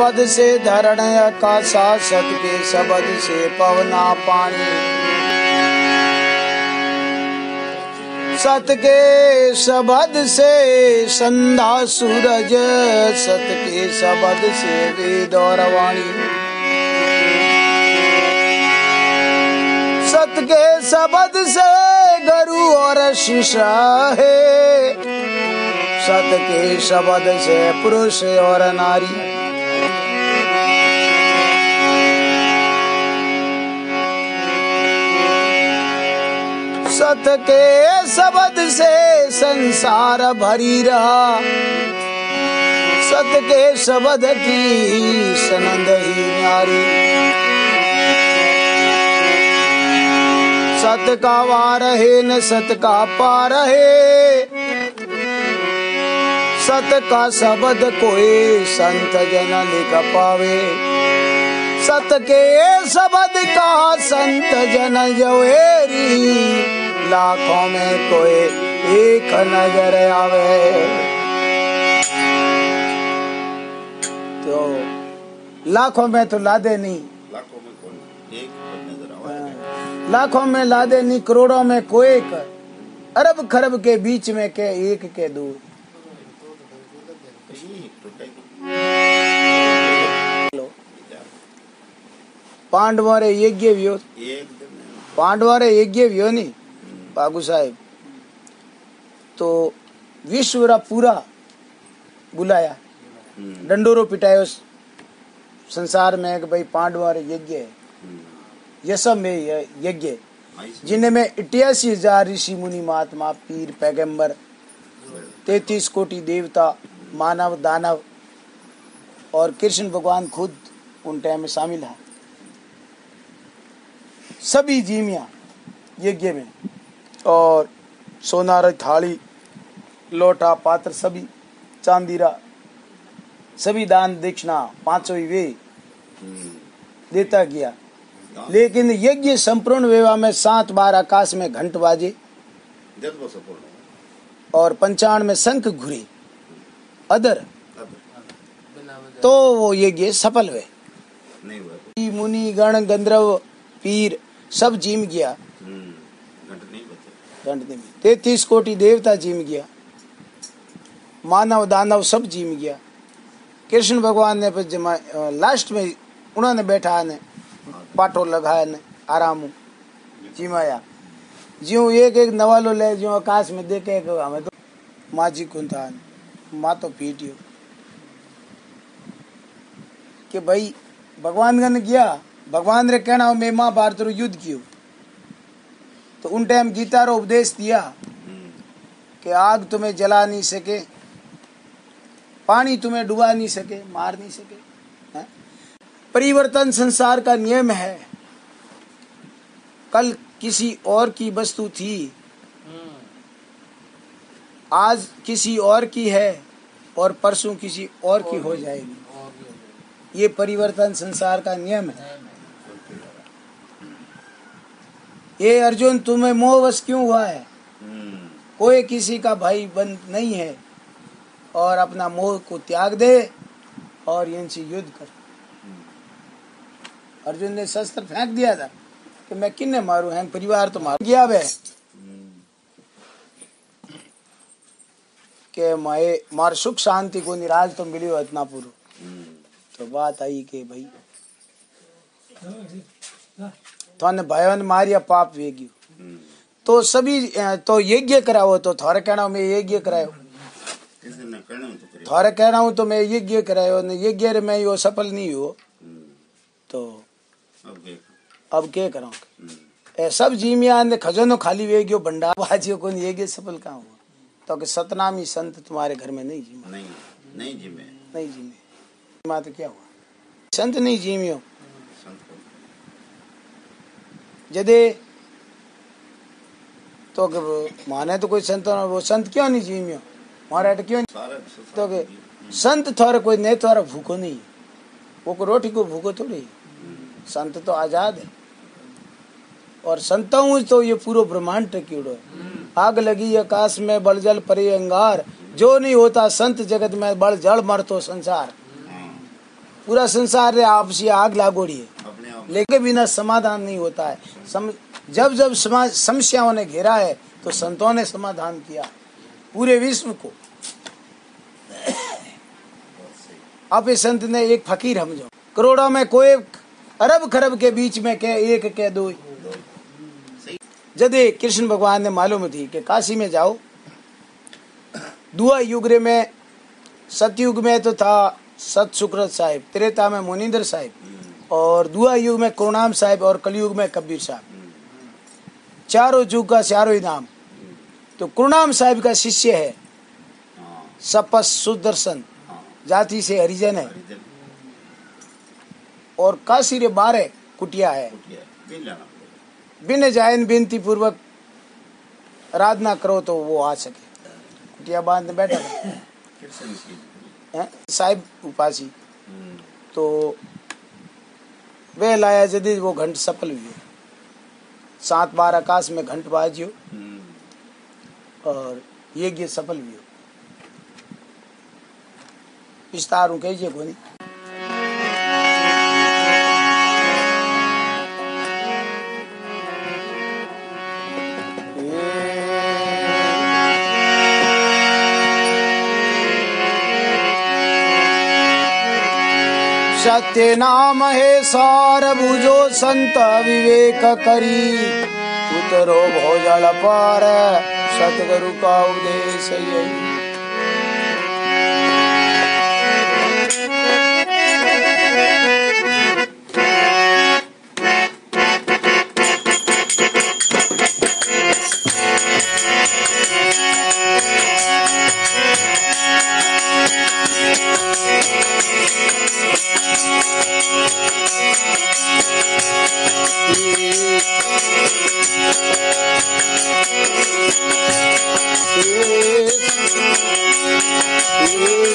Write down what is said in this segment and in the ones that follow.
शब्द से धरण आकाशा, सत के शब्द से पवना पानी। सत के शब्द से संध्या सूरज, सत के शब्द से वेद और वाणी। सत के शब्द से गुरु और शिष्य है, सत के शब्द से पुरुष और नारी। सत के शब्द से संसार भरी रहा, सत के शब्द की सनंद ही न्यारी। सत का वार है न सत का पार है, सत का शब्द कोई संत जन लिख पावे। सत के शब्द का संत जन जवेरी, लाखों में कोई एक नजर आवे। तो लाखों में तो लादे नहीं, लाखों में कोई एक नजर आवे। लाखों में लादे नहीं, करोड़ों में कोई एक, अरब खरब के बीच में के एक के दूर। पांडवों रे यज्ञ व्यो, पांडवों रे यज्ञ व्यो नहीं बाबू साहेब। तो विश्व रा पूरा बुलाया, डंडोरो पिटायो संसार में कि भाई पांडवों रे यज्ञ है। ये सब में यज्ञ जिनमें 88,000 ऋषि मुनि महात्मा पीर पैगंबर, 33 कोटि देवता मानव दानव और कृष्ण भगवान खुद उन टाइम में शामिल है। सभी जीवियां यज्ञ में, और सोनार थाली लोटा पात्र सभी चांदीरा सभी दान दक्षिणा पांचों ही वे देता गया। लेकिन यज्ञ संपूर्ण विवाह में 7 बार आकाश में घंट बाजे और 55 में शंख घुरे अदर, तो वो यज्ञ सफल हुए। मुनि गण गंधर्व पीर सब जीम गया, घंट नहीं, 33 कोटि देवता जीम गया, मानव दानव सब जीम गया। कृष्ण भगवान ने लास्ट में उन्होंने बैठा ने पाटो लगाया ने आराम जीमाया। ज्यों एक एक नवालो ले ज्यों आकाश में देखे हमें तो माँ जी कौन था माँ तो पीटियो कि भाई भगवान गन गया, भगवान रे कहना मैं महाभारत रो युद्ध कियो। तो उन टाइम गीता रो उपदेश दिया कि आग तुम्हें जला नहीं सके, पानी तुम्हें डुबा नहीं सके, मार नहीं सके। है? परिवर्तन संसार का नियम है। कल किसी और की वस्तु थी, आज किसी और की है और परसों किसी और की हो जाएगी। ये परिवर्तन संसार का नियम है। ये अर्जुन तुम्हें मोहवश क्यों हुआ है? कोई किसी का भाई बंद नहीं है, और अपना मोह को त्याग दे और इनसे युद्ध कर। अर्जुन ने शस्त्र फेंक दिया था कि मैं किन्ने मारू है, परिवार तो मार गया वे के मार सुख शांति को निराज तो मिली हो इतना पूरा। तो बात आई कि भाई थाने भाइयों ने मारिया पाप वेगी, तो सभी तो यज्ञ कराओ। तो थारे कहना मैं यज्ञ करायो, थारे कहना हूँ तो मैं यज्ञ करायो ने यज्ञ रे मैं यो सफल नहीं हो, तो अब क्या करो? ए सब जीमिया ने खजानो खाली वेगियो भंडार बाजियो को यज्ञ सफल कहाँ हुआ? तो कि सतनामी संत तुम्हारे घर में नहीं जीमा, नहीं जीमे माँ तो क्या हुआ? संत नहीं जीमियो जदे तो माने तो कोई संत, वो संत क्यों नहीं जीमियो मारा क्यों नहीं? तो कि संत थोड़ा कोई नहीं, थोड़ा भूखो नहीं, वो को रोटी को भूखो थोड़ी। संत तो आजाद है, और संतों तो ये पूरा ब्रह्मांड टिक्योड़ो है। आग लगी आकाश में बल जल परे अंगार, जो नहीं होता संत जगत में बल जल मर तो संसार। पूरा संसार रे आपसी आग लागोड़ी है, अपने आप लेकिन बिना समाधान नहीं होता है। जब जब समस्याओं ने घेरा है तो संतों ने समाधान किया पूरे विश्व को। आप इस संत ने एक फकीर समझो, करोड़ों में कोई अरब खरब के बीच में के एक के दो। जदे कृष्ण भगवान ने मालूम थी कि काशी में जाओ, दुआ युग में, सतयुग में तो था सत सुकृत साहिब, त्रेता में मुनिंदर साहिब, और दुआ युग में करुणाम साहिब, और कलयुग में कबीर साहब। चारों युग का चारों ही नाम। तो करुणाम साहिब का शिष्य है सपस सुदर्शन, जाति से हरिजन है, और काशी रे 12 कुटिया है। बिन जायन विनती पूर्वक आराधना करो तो वो आ सके। कुटिया बांध बैठा साहिब उपासी। तो वे लाया जदी वो घंट सफल हुई, 7 बार आकाश में घंट बाजियो और यज्ञ सफल हुई। विस्तार कहिए कोनी। सत्य नाम है सार बुझो संत विवेक करी, उतरो भोजल पार सतगुरु का उपदेश यही।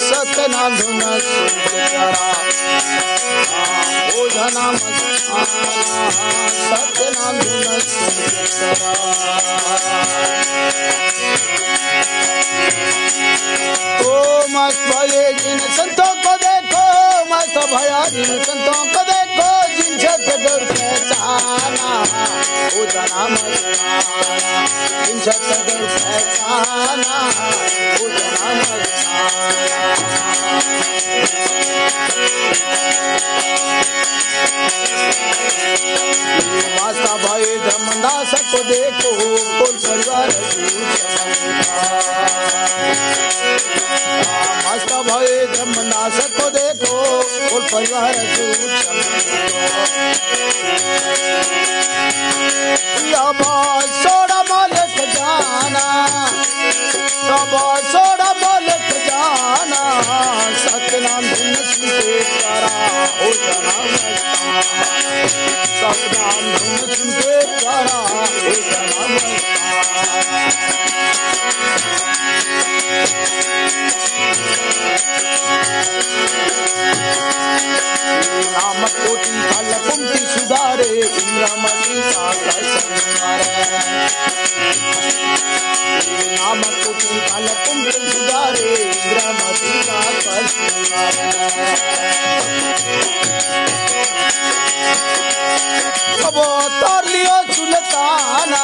सतनाम धुन भोजनाम सतनाम धुन तो मस्त भये जिन संतों को देखो, मस्त भया जिन संतों को देखो, जिन सतगुरु पहचाना भोजना मस्ताना, जिन सतगुरु पहचाना भोजना मस्ताना। मास्ता भाई धर्मदास को देखो, कुल परिवार मास्ता भाई धर्मदास को देखो, कुल परिवार सोड़ा मालिक जाना, सोड़ा मालिक जाना, सतनाम धुन सुनते प्यारा हो जाना मस्ताना, सतनाम धुन सुनते प्यारा हो जाना मस्ताना। नाम कोटि फल कुंती सुधारे, इंद्रमती का संहारे। नाम कोटि फल कुंती सुधारे, इंद्रमती का संहारे। अब तार लिया सुल्ताना,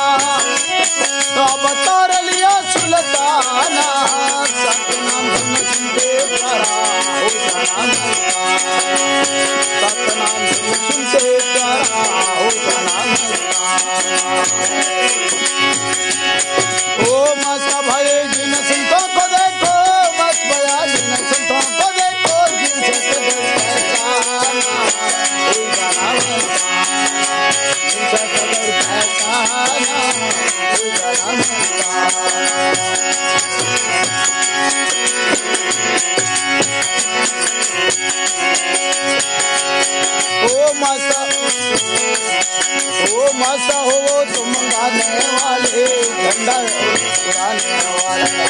अब तार लिया सुल्ताना, सतनाम धुन सुनते प्यारा हो जाना मस्ताना, सतनाम धुन सुनते प्यारा हो जाना मस्ताना। ओ मस्त भये जिन संतों को देखो, मस्त भया जिन संतों को देखो, जिन सतगुरु पहचाना हो जाना मस्ताना, जिन सतगुरु पहचाना हो जाना मस्ताना। ओ माता ओ मस्त हो तुम गाने वाले झंडा उड़ाने वाले,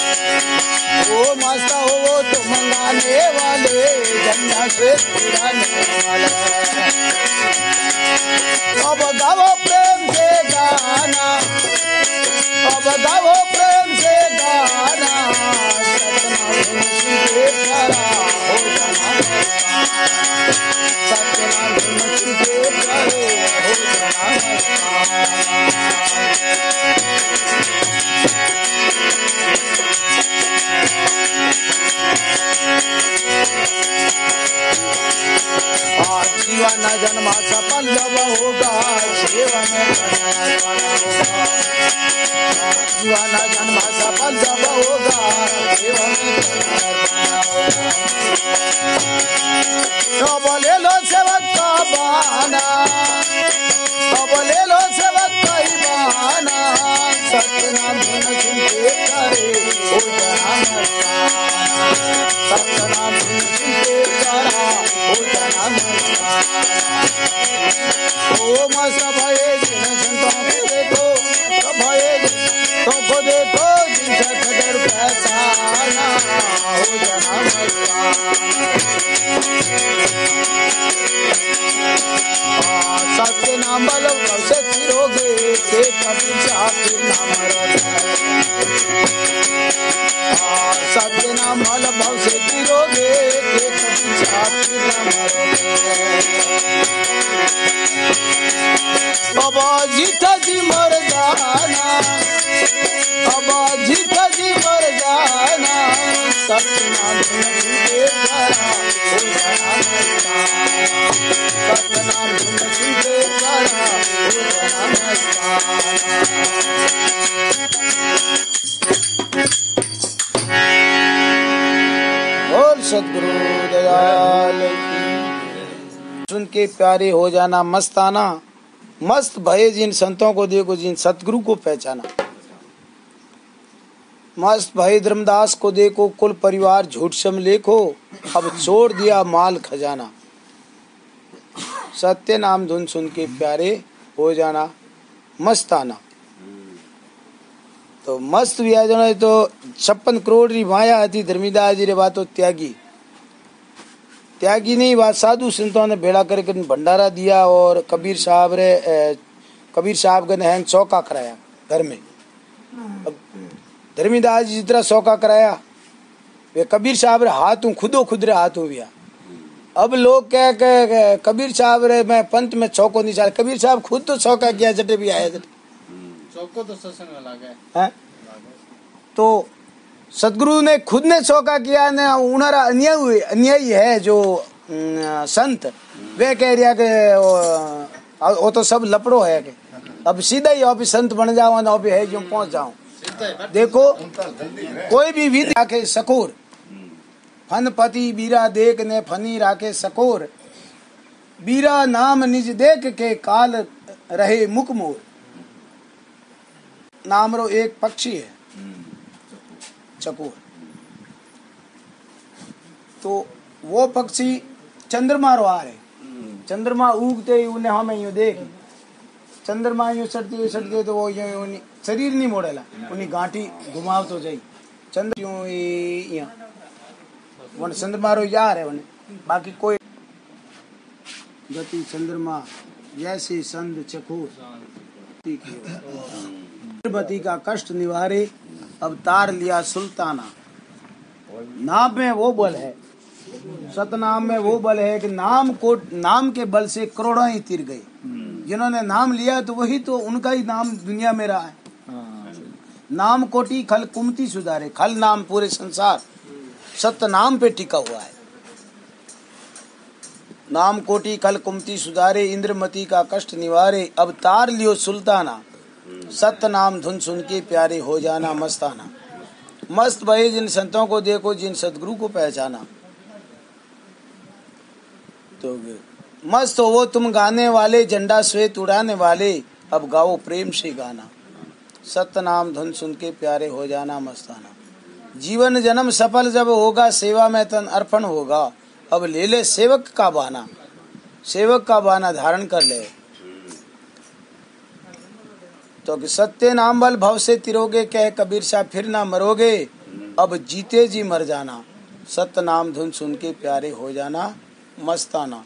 ओ मस्त हो तुम गाने वाले झंडा से उड़ाने वाले। अब गाओ प्रेम से गाना, अब गाओ प्रेम से गाना, सतनाम धुन के प्यारा हो जाना, सतनाम धुन के प्यारे हो जाना। जीवन जन्मा सफल जब होगा जीवन होगा, जीवन जन्मा सफल जब होगा जीवन तो बोले लो सेवक का बहाना, तो बोले लो सेवक का ही बहाना, सतनाम धुन सुन के प्यारे हो जाना, सतनाम धुन सुन के प्यारा हो जाना। ओ मस्त भये जिन संतों को देखो, तो भये तो को देखो जिनसे कदर पहचाना हो जाना सत्य नाम बलो से फिरोगे के कभी चाहते नाम सत्य नाम बल भाव से फिरोगे के कभी चाहते नाम। बाबा जीता जी मर जाना, बाबा जीता जी मर जाना, सतनाम धुन के प्यारा हो जाना, सतनाम धुन के प्यारा हो जाना। बोल सद्गुरु दयाल सुन के प्यारे हो जाना मस्ताना। मस्त भये जिन संतों को देखो जिन सतगुरु को पहचाना, मस्त भये धर्मदास को देखो कुल परिवार झूठ सम लेखो, अब छोड़ दिया माल खजाना। सत्य नाम धुन सुन के प्यारे हो जाना मस्ताना। तो मस्त भी आ जाना तो 56 करोड़ री माया थी धर्मीदास जी रे बातो त्यागी, त्यागी नहीं बात साधु संतों ने भेड़ा करके भंडारा दिया और कबीर साहब ने हैंग चौका कराया घर में। अब धर्मीदास जी जितना चौका कराया वे कबीर साहब रे हाथों खुदो खुद रे हाथों भी। अब लोग कह के कबीर साहब रे मैं पंथ में चौको नहीं चाह, कबीर साहब खुद तो चौका किया जटे भी आया जटे चौको तो सत्संग में लागे हैं। तो सदगुरु ने खुद ने चौका किया ने उनारा अन्यायी है जो संत वे कह रहा के वो तो सब लपड़ो है के अब सीधा ही आप संत बन जाओ ना है जो पहुंच जाओ। देखो कोई भी विधि राखे सकोर, फन पति बीरा देख ने फनी राखे सकोर, बीरा नाम निज देख के काल रहे मुख मोर। नाम रो एक पक्षी है चकोर, तो वो पक्षी चंद्रमा रो आ रहे, चंद्रमा उगते ही उन्हें हमें यूं देख, चंद्रमा यूं सटते तो वो यूं शरीर नहीं मोड़ेला, उन्हीं गांठी घुमाव तो जाई चंद्र यूं यहाँ वन चंद्रमा रो यार है वन, बाकी कोई गति चंद्रमा जैसे संद चकोर बती का कष्ट निवारे अवतार लिया सुल्ताना। नाम में वो बल है, सतनाम में वो बल है कि नाम के बल से करोड़ों ही तीर गए। जिन्होंने नाम लिया तो वही तो उनका ही नाम दुनिया में रहा है। नाम कोटि खल कुमति सुधारे, खल नाम पूरे संसार सत्य नाम पे टिका हुआ है। नाम कोटि खल कुमति सुधारे, इंद्रमती का कष्ट निवारे, अवतार लियो सुल्ताना। सत्य नाम धुन सुन के प्यारे हो जाना मस्ताना। मस्त भये जिन संतों को देखो जिन सदगुरु को पहचाना। तो मस्त हो वो तुम गाने वाले झंडा श्वेत उड़ाने वाले, अब गाओ प्रेम से गाना। सत्य नाम धुन सुन के प्यारे हो जाना मस्ताना। जीवन जन्म सफल जब होगा सेवा में तन अर्पण होगा, अब ले ले सेवक का बहाना, सेवक का बहाना धारण कर ले। तो कि सत्य नाम बल भव से तिरोगे, कह कबीर शाह फिर ना मरोगे, अब जीते जी मर जाना, सत्य नाम धुन सुन के प्यारे हो जाना मस्ताना।